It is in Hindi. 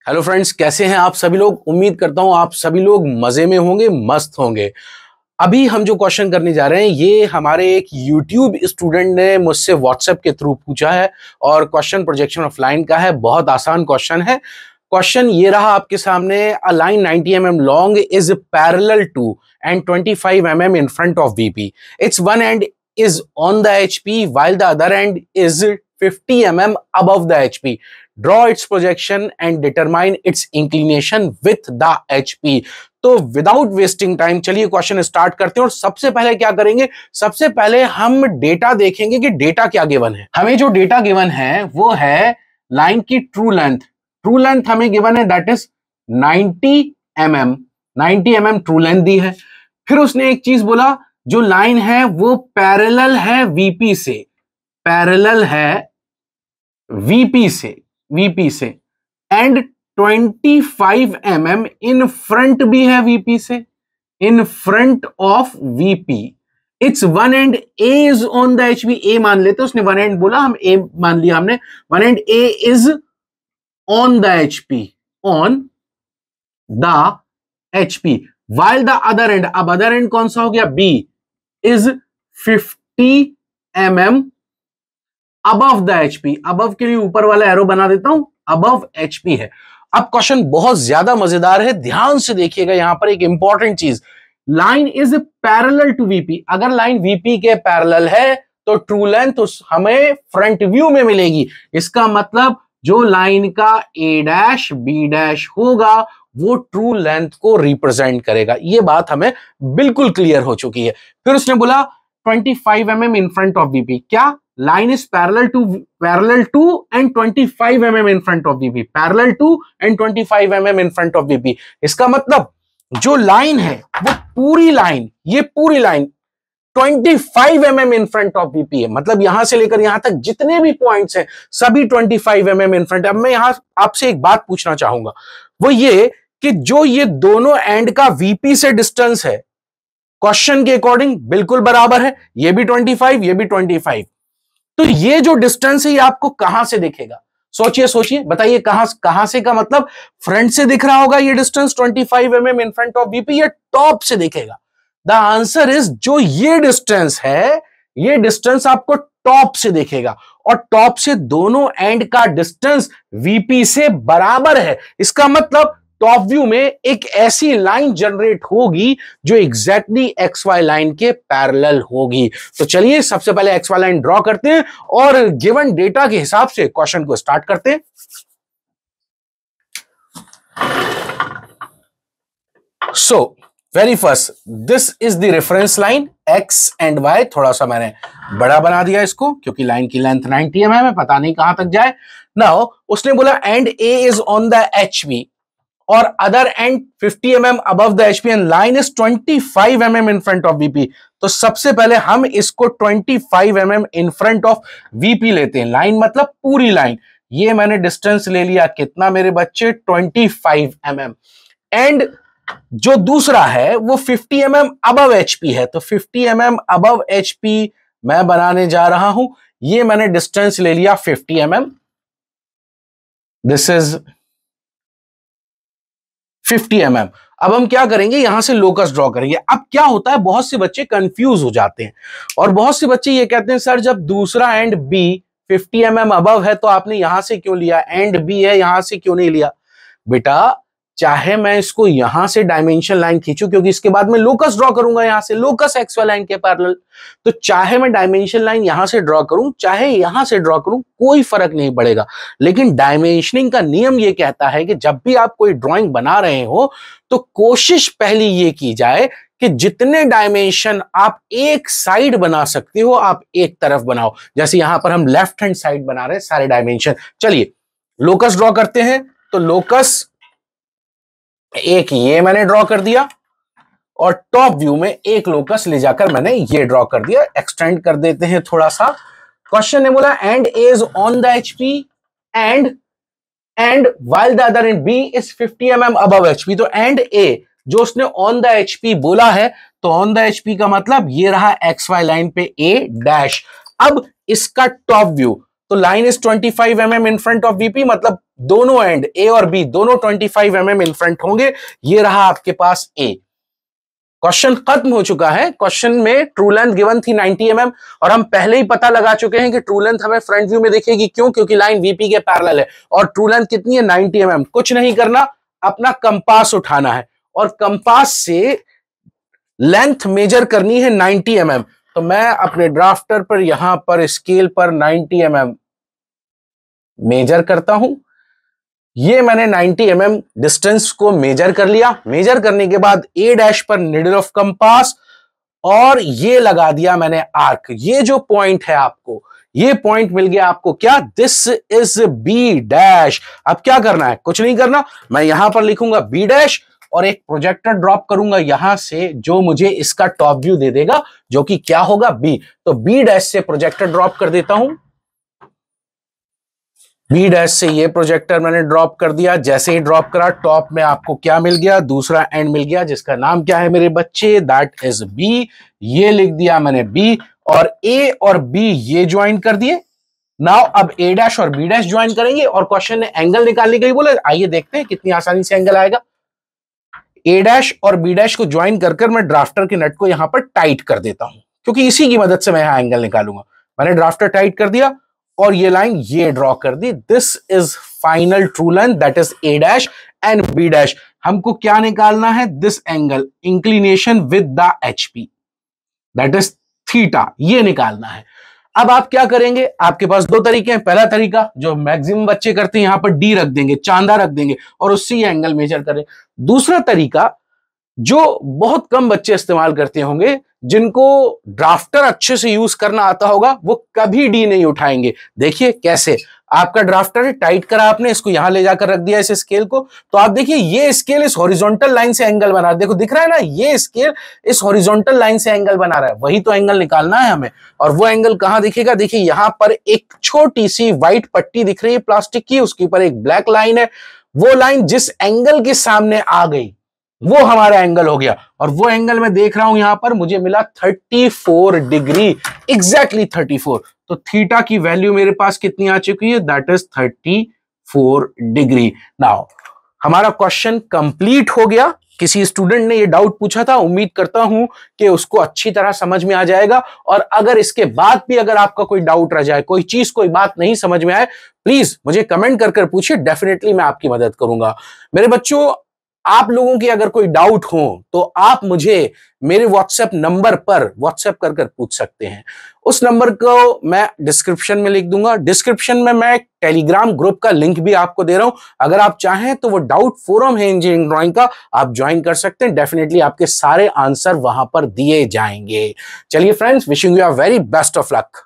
हेलो फ्रेंड्स, कैसे हैं आप सभी लोग। उम्मीद करता हूं आप सभी लोग मजे में होंगे, मस्त होंगे। अभी हम जो क्वेश्चन करने जा रहे हैं ये हमारे एक YouTube स्टूडेंट ने मुझसे व्हाट्सएप के थ्रू पूछा है और क्वेश्चन प्रोजेक्शन ऑफ लाइन का है। बहुत आसान क्वेश्चन है। क्वेश्चन ये रहा आपके सामने। A line 90 mm long is parallel to and 25 mm in front of VP. Its one end is on the HP while the other end is 50 mm above the HP. Draw its projection and determine its inclination with the HP. तो विदाउट वेस्टिंग टाइम चलिए क्वेश्चन स्टार्ट करते हैं। और सबसे पहले क्या करेंगे, सबसे पहले हम डेटा देखेंगे कि डेटा क्या गिवन है। हमें जो डेटा गिवन है वो है लाइन की ट्रू लेंथ। ट्रू लेंथ हमें गिवन है that is 90 mm। 90 mm true length दी है। फिर उसने एक चीज बोला, जो लाइन है वो पैरेलल है VP से, पैरेलल है VP से एंड 25 mm इन फ्रंट भी है VP से, इन front of VP. It's one and A is on the HP. A मान लेते, उसने वन एंड बोला, हम A मान लिया हमने। One and A is on the HP, on the HP, while the other end, अब अदर एंड कौन सा हो गया, B is 50 mm above the HP. Above के लिए ऊपर वाला एरो बना देता हूं, अबव HP है। अब क्वेश्चन बहुत ज्यादा मजेदार है, ध्यान से देखिएगा। यहां पर एक इंपॉर्टेंट चीज, line is parallel to VP। अगर लाइन VP के पैरेलल है तो ट्रू लेंथ हमें फ्रंट व्यू में मिलेगी। इसका मतलब जो लाइन का A' B' होगा वो ट्रू लेंथ को रिप्रेजेंट करेगा। ये बात हमें बिल्कुल क्लियर हो चुकी है। फिर उसने बोला 25 mm in front of VP। क्या line is parallel to and 25 mm in front of VP, parallel to and 25 mm in front of VP। इसका मतलब जो लाइन है वो पूरी लाइन, ये पूरी line 25 mm in front of VP है। मतलब यहां से लेकर यहां तक जितने भी पॉइंट्स हैं सभी 25 mm इन फ्रंट। अब मैं यहां आपसे एक बात पूछना चाहूंगा, वो ये कि जो ये दोनों एंड का VP से डिस्टेंस है क्वेश्चन के अकॉर्डिंग बिल्कुल बराबर है। ये भी 25, ये भी 25। तो ये जो डिस्टेंस है ये आपको कहां से दिखेगा, सोचिए बताइए। कहां से का मतलब फ्रंट से दिख रहा होगा ये distance 25 mm in front of VP, या टॉप से दिखेगा। द आंसर इज जो ये डिस्टेंस है, ये डिस्टेंस आपको टॉप से दिखेगा और टॉप से दोनों एंड का डिस्टेंस VP से बराबर है। इसका मतलब टॉप व्यू में एक ऐसी लाइन जनरेट होगी जो एग्जैक्टली XY लाइन के पैरेलल होगी। तो चलिए सबसे पहले XY लाइन ड्रॉ करते हैं और गिवन डेटा के हिसाब से क्वेश्चन को स्टार्ट करते हैं। So very first, this is the reference line X and Y। थोड़ा सा मैंने बड़ा बना दिया इसको क्योंकि लाइन की लेंथ 90 mm है, पता नहीं कहां तक जाए। नाउ उसने बोला and A is on the HP और other and 50 mm above the HP and line is 25 mm in front of VP। तो सबसे पहले हम इसको 25 mm in front of VP लेते हैं। लाइन मतलब पूरी लाइन। ये मैंने डिस्टेंस ले लिया कितना मेरे बच्चे, 25 mm। एंड जो दूसरा है वो 50 mm अबव HP है। तो 50 mm अबव HP मैं बनाने जा रहा हूं। ये मैंने डिस्टेंस ले लिया 50 mm। This is 50 mm। अब हम क्या करेंगे, यहां से लोकस ड्रॉ करेंगे। अब क्या होता है, बहुत से बच्चे कंफ्यूज हो जाते हैं और बहुत से बच्चे ये कहते हैं सर जब दूसरा एंड B 50 mm अबव है तो आपने यहां से क्यों लिया, एंड B है यहां से क्यों नहीं लिया। बेटा चाहे मैं इसको यहां से डायमेंशन लाइन खींचूं क्योंकि इसके बाद मैं लोकस ड्रॉ करूंगा, यहां से लोकस XY लाइन के पैरेलल। तो चाहे मैं डायमेंशन लाइन यहां से ड्रॉ करूं चाहे यहां से ड्रॉ करूं कोई फर्क नहीं पड़ेगा। लेकिन डायमेंशनिंग का नियम यह कहता है कि जब भी आप कोई ड्राइंग बना रहे हो तो कोशिश पहली ये की जाए कि जितने डायमेंशन आप एक साइड बना सकते हो आप एक तरफ बनाओ। जैसे यहां पर हम लेफ्ट हैंड साइड बना रहे हैं सारे डायमेंशन। चलिए लोकस ड्रॉ करते हैं। तो लोकस एक ये मैंने ड्रॉ कर दिया और टॉप व्यू में एक लोकस ले जाकर मैंने ये ड्रॉ कर दिया। एक्सटेंड कर देते हैं थोड़ा सा। क्वेश्चन ने बोला and A is on the HP and while the other end B is 50 mm above HP। तो एंड A जो उसने ऑन द HP बोला है, तो ऑन द HP का मतलब ये रहा XY लाइन पे A डैश। अब इसका टॉप व्यू, तो line is 25 mm in front of VP, मतलब दोनों एंड ए और बी दोनों 25 mm इन फ्रंट होंगे। ये रहा आपके पास ए। क्वेश्चन खत्म हो चुका है। क्वेश्चन में ट्रू लेंथ गिवन थी 90 mm और हम पहले ही पता लगा चुके हैं कि ट्रू लेंथ हमें फ्रंट व्यू में दिखेगी। क्यों? क्योंकि लाइन वीपी के पैरेलल है। और ट्रू लेंथ कितनी है? 90 mm। कुछ नहीं करना, अपना कंपास उठाना है और कंपास से लेंथ मेजर करनी है 90 mm। तो मैं अपने ड्राफ्टर पर यहां पर स्केल पर 90 mm मेजर करता हूं। ये मैंने 90 mm डिस्टेंस को मेजर कर लिया। मेजर करने के बाद ए डैश पर निडल ऑफ कंपास और ये लगा दिया मैंने आर्क। ये जो पॉइंट है आपको, ये पॉइंट मिल गया आपको क्या? This is B dash. अब क्या करना है? कुछ नहीं करना, मैं यहां पर लिखूंगा बी डैश और एक प्रोजेक्टर ड्रॉप करूंगा यहां से, जो मुझे इसका टॉप व्यू दे देगा, जो कि क्या होगा? बी। तो बी डैश से प्रोजेक्टर ड्रॉप कर देता हूं। बी डैश से ये प्रोजेक्टर मैंने ड्रॉप कर दिया। जैसे ही ड्रॉप करा, टॉप में आपको क्या मिल गया? दूसरा एंड मिल गया, जिसका नाम क्या है मेरे बच्चे? That is B. ये लिख दिया मैंने बी और ए और बी ये ज्वाइन कर दिए। नाउ अब ए डैश और बी डैश ज्वाइन करेंगे और क्वेश्चन ने एंगल निकालने के लिए बोला। आइए देखते हैं कितनी आसानी से एंगल आएगा। ए डैश और बी डैश को ज्वाइन कर मैं ड्राफ्टर के नट को यहां पर टाइट कर देता हूं, क्योंकि इसी की मदद से मैं यहां एंगल निकालूंगा। मैंने ड्राफ्टर टाइट कर दिया और ये लाइन ये ड्रॉ कर दी। This is final true length, that is A dash and B dash. हमको क्या निकालना है? This angle inclination with the HP, that is theta, ये निकालना है। अब आप क्या करेंगे? आपके पास दो तरीके हैं। पहला तरीका जो मैक्सिमम बच्चे करते हैं, यहां पर डी रख देंगे, चांदा रख देंगे और उससे ये एंगल मेजर करें। दूसरा तरीका जो बहुत कम बच्चे इस्तेमाल करते होंगे, जिनको ड्राफ्टर अच्छे से यूज करना आता होगा, वो कभी डी नहीं उठाएंगे। देखिए कैसे। आपका ड्राफ्टर है, टाइट करा आपने, इसको यहां ले जाकर रख दिया इस स्केल को, तो आप देखिए ये स्केल इस हॉरिजॉन्टल लाइन से एंगल बना रहा है। देखो दिख रहा है ना, ये स्केल इस हॉरिजॉन्टल लाइन से एंगल बना रहा है। वही तो एंगल निकालना है हमें। और वो एंगल कहां दिखेगा? देखिए यहां पर एक छोटी सी व्हाइट पट्टी दिख रही है प्लास्टिक की, उसके ऊपर एक ब्लैक लाइन है। वो लाइन जिस एंगल के सामने आ गई, वो हमारा एंगल हो गया। और वो एंगल मैं देख रहा हूं यहां पर, मुझे मिला 34 डिग्री, एग्जैक्टली 34। तो थीटा की वैल्यू मेरे पास कितनी आ चुकी है? That is 34 degree. नाउ हमारा क्वेश्चन कंप्लीट हो गया। किसी स्टूडेंट ने ये डाउट पूछा था, उम्मीद करता हूं कि उसको अच्छी तरह समझ में आ जाएगा। और अगर इसके बाद भी अगर आपका कोई डाउट रह जाए, कोई चीज कोई बात नहीं समझ में आए, प्लीज मुझे कमेंट कर पूछिए, डेफिनेटली मैं आपकी मदद करूंगा। मेरे बच्चों, आप लोगों की अगर कोई डाउट हो तो आप मुझे मेरे व्हाट्सएप नंबर पर व्हाट्सएप कर पूछ सकते हैं। उस नंबर को मैं डिस्क्रिप्शन में लिख दूंगा। डिस्क्रिप्शन में मैं टेलीग्राम ग्रुप का लिंक भी आपको दे रहा हूं। अगर आप चाहें तो वो डाउट फोरम है इंजीनियरिंग ड्राइंग का, आप ज्वाइन कर सकते हैं। डेफिनेटली आपके सारे आंसर वहां पर दिए जाएंगे। चलिए friends, wishing you a very best of luck.